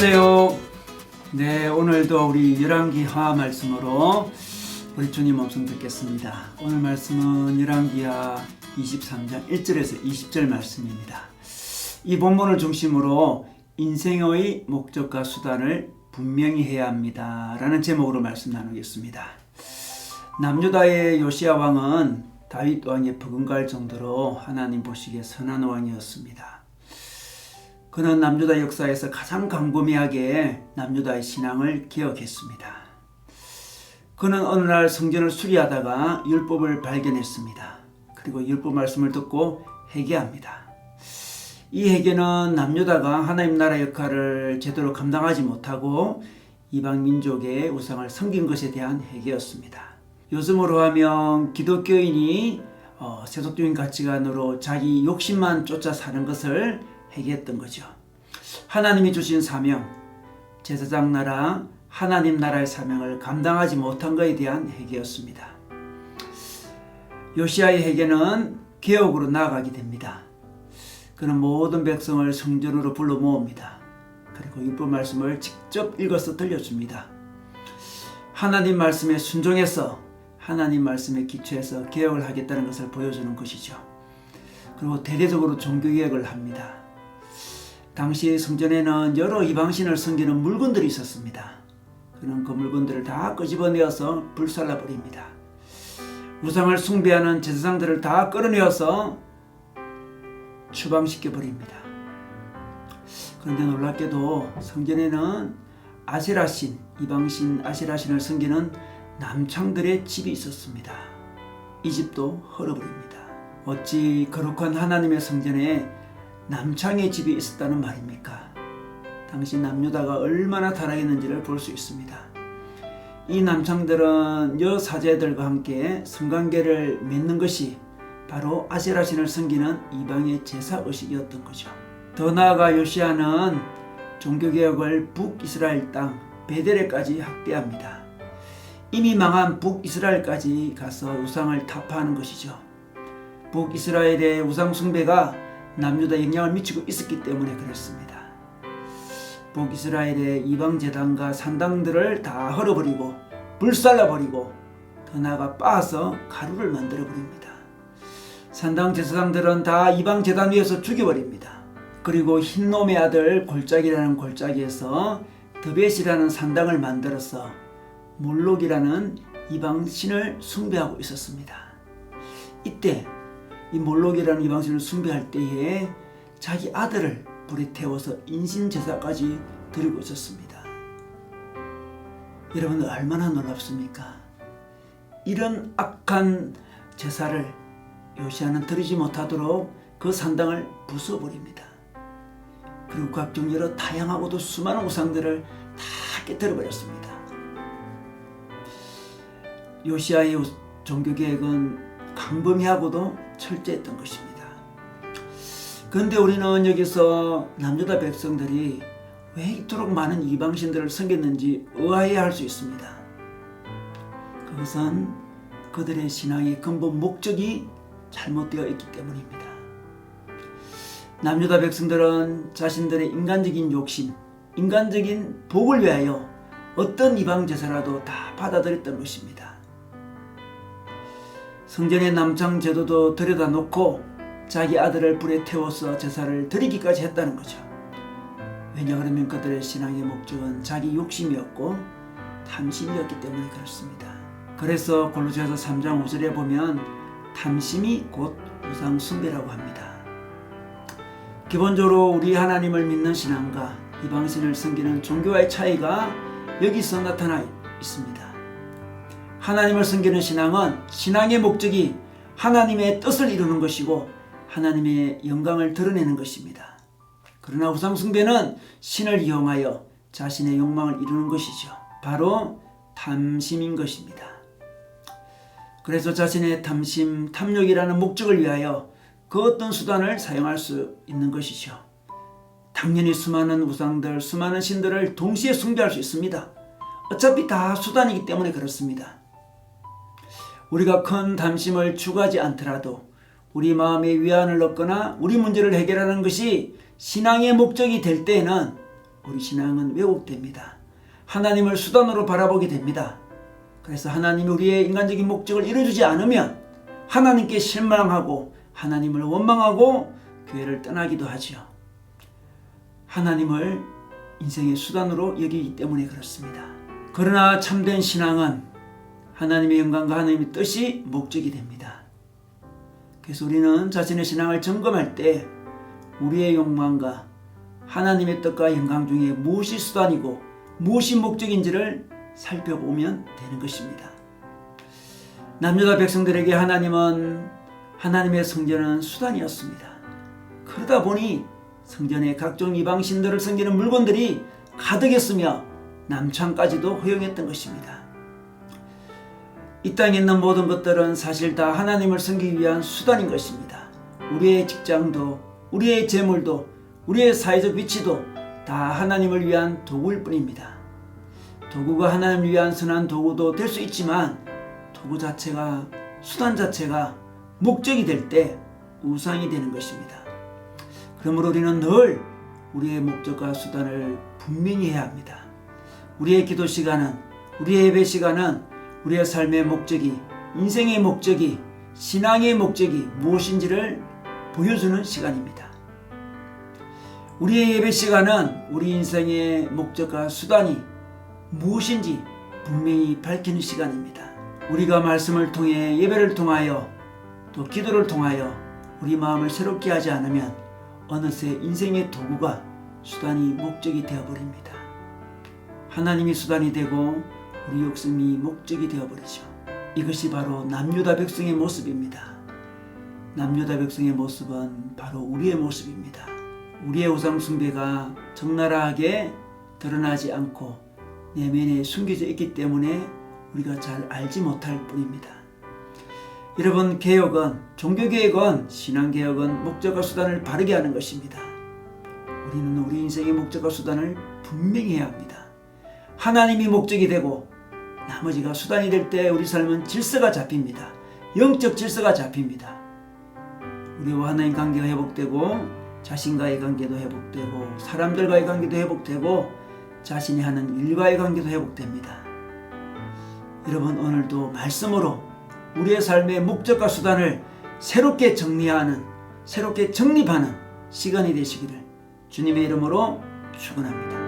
안녕하세요. 네, 오늘도 우리 열왕기 하 말씀으로 우리 주님 음성 듣겠습니다. 오늘 말씀은 열왕기하 23장 1절에서 20절 말씀입니다. 이 본문을 중심으로 인생의 목적과 수단을 분명히 해야 합니다 라는 제목으로 말씀 나누겠습니다. 남유다의 요시야 왕은 다윗 왕의 버금갈 정도로 하나님 보시기에 선한 왕이었습니다. 그는 남유다 역사에서 가장 광범위하게 남유다의 신앙을 개혁했습니다. 그는 어느 날 성전을 수리하다가 율법을 발견했습니다. 그리고 율법 말씀을 듣고 회개합니다. 이 회개는 남유다가 하나님 나라 역할을 제대로 감당하지 못하고 이방 민족의 우상을 섬긴 것에 대한 회개였습니다. 요즘으로 하면 기독교인이 세속적인 가치관으로 자기 욕심만 쫓아 사는 것을 회개했던 거죠. 하나님이 주신 사명, 제사장 나라, 하나님 나라의 사명을 감당하지 못한 것에 대한 회개였습니다. 요시야의 회개는 개혁으로 나아가게 됩니다. 그는 모든 백성을 성전으로 불러 모읍니다. 그리고 율법 말씀을 직접 읽어서 들려줍니다. 하나님 말씀에 순종해서 하나님 말씀에 기초해서 개혁을 하겠다는 것을 보여주는 것이죠. 그리고 대대적으로 종교개혁을 합니다. 당시 성전에는 여러 이방신을 섬기는 물건들이 있었습니다. 그는 그 물건들을 다 끄집어내어서 불살라버립니다. 우상을 숭배하는 제사장들을 다 끌어내어서 추방시켜버립니다. 그런데 놀랍게도 성전에는 아세라신, 이방신 아세라신을 섬기는 남창들의 집이 있었습니다. 이 집도 헐어버립니다. 어찌 거룩한 하나님의 성전에 남창의 집이 있었다는 말입니까? 당시 남유다가 얼마나 타락했는지를 볼 수 있습니다. 이 남창들은 여사제들과 함께 성관계를 맺는 것이 바로 아세라신을 섬기는 이방의 제사의식이었던 거죠. 더 나아가 요시야는 종교개혁을 북이스라엘 땅 베델에까지 확대합니다. 이미 망한 북이스라엘까지 가서 우상을 타파하는 것이죠. 북이스라엘의 우상 숭배가 남유다에 영향을 미치고 있었기 때문에 그랬습니다. 북이스라엘의 이방 제단과 산당들을 다 헐어버리고 불살라버리고 더 나아가 빻아서 가루를 만들어버립니다. 산당 제사장들은 다 이방 제단 위에서 죽여버립니다. 그리고 흰놈의 아들 골짜기라는 골짜기에서 드벳이라는 산당을 만들어서 몰록이라는 이방 신을 숭배하고 있었습니다. 이때 이 몰록이라는 이방신을 숭배할 때에 자기 아들을 불에 태워서 인신제사까지 드리고 있었습니다. 여러분 얼마나 놀랍습니까? 이런 악한 제사를 요시야는 드리지 못하도록 그 산당을 부숴버립니다. 그리고 각종 여러 다양하고도 수많은 우상들을 다 깨뜨려버렸습니다. 요시야의 종교개혁은 광범위하고도 철저했던 것입니다. 그런데 우리는 여기서 남유다 백성들이 왜 이토록 많은 이방신들을 섬겼는지 의아해할 수 있습니다. 그것은 그들의 신앙의 근본 목적이 잘못되어 있기 때문입니다. 남유다 백성들은 자신들의 인간적인 욕심, 인간적인 복을 위하여 어떤 이방 제사라도 다 받아들였던 것입니다. 성전의 남창 제도도 들여다 놓고 자기 아들을 불에 태워서 제사를 드리기까지 했다는 거죠. 왜냐하면 그들의 신앙의 목적은 자기 욕심이었고 탐심이었기 때문에 그렇습니다. 그래서 골로새서 3장 5절에 보면 탐심이 곧 우상 숭배라고 합니다. 기본적으로 우리 하나님을 믿는 신앙과 이방신을 섬기는 종교와의 차이가 여기서 나타나 있습니다. 하나님을 섬기는 신앙은 신앙의 목적이 하나님의 뜻을 이루는 것이고 하나님의 영광을 드러내는 것입니다. 그러나 우상 숭배는 신을 이용하여 자신의 욕망을 이루는 것이죠. 바로 탐심인 것입니다. 그래서 자신의 탐심, 탐욕이라는 목적을 위하여 그 어떤 수단을 사용할 수 있는 것이죠. 당연히 수많은 우상들, 수많은 신들을 동시에 숭배할 수 있습니다. 어차피 다 수단이기 때문에 그렇습니다. 우리가 큰 탐심을 추구하지 않더라도 우리 마음에 위안을 얻거나 우리 문제를 해결하는 것이 신앙의 목적이 될 때에는 우리 신앙은 왜곡됩니다. 하나님을 수단으로 바라보게 됩니다. 그래서 하나님이 우리의 인간적인 목적을 이루어주지 않으면 하나님께 실망하고 하나님을 원망하고 교회를 떠나기도 하지요. 하나님을 인생의 수단으로 여기기 때문에 그렇습니다. 그러나 참된 신앙은 하나님의 영광과 하나님의 뜻이 목적이 됩니다. 그래서 우리는 자신의 신앙을 점검할 때 우리의 욕망과 하나님의 뜻과 영광 중에 무엇이 수단이고 무엇이 목적인지를 살펴보면 되는 것입니다. 남유다 백성들에게 하나님의 성전은 수단이었습니다. 그러다 보니 성전에 각종 이방신들을 섬기는 물건들이 가득했으며 남창까지도 허용했던 것입니다. 이 땅에 있는 모든 것들은 사실 다 하나님을 섬기기 위한 수단인 것입니다. 우리의 직장도, 우리의 재물도, 우리의 사회적 위치도 다 하나님을 위한 도구일 뿐입니다. 도구가 하나님을 위한 선한 도구도 될 수 있지만 도구 자체가, 수단 자체가 목적이 될 때 우상이 되는 것입니다. 그러므로 우리는 늘 우리의 목적과 수단을 분명히 해야 합니다. 우리의 기도 시간은, 우리의 예배 시간은 우리의 삶의 목적이, 인생의 목적이, 신앙의 목적이 무엇인지를 보여주는 시간입니다. 우리의 예배 시간은 우리 인생의 목적과 수단이 무엇인지 분명히 밝히는 시간입니다. 우리가 말씀을 통해, 예배를 통하여, 또 기도를 통하여 우리 마음을 새롭게 하지 않으면 어느새 인생의 도구가 수단이 목적이 되어버립니다. 하나님이 수단이 되고 우리 욕심이 목적이 되어버리죠. 이것이 바로 남유다 백성의 모습입니다. 남유다 백성의 모습은 바로 우리의 모습입니다. 우리의 우상 숭배가 적나라하게 드러나지 않고 내면에 숨겨져 있기 때문에 우리가 잘 알지 못할 뿐입니다. 여러분, 개혁은, 종교개혁은, 신앙개혁은 목적과 수단을 바르게 하는 것입니다. 우리는 우리 인생의 목적과 수단을 분명히 해야 합니다. 하나님이 목적이 되고 나머지가 수단이 될 때 우리 삶은 질서가 잡힙니다. 영적 질서가 잡힙니다. 우리와 하나님 관계가 회복되고 자신과의 관계도 회복되고 사람들과의 관계도 회복되고 자신이 하는 일과의 관계도 회복됩니다. 여러분, 오늘도 말씀으로 우리의 삶의 목적과 수단을 새롭게 정리하는, 새롭게 정립하는 시간이 되시기를 주님의 이름으로 축원합니다.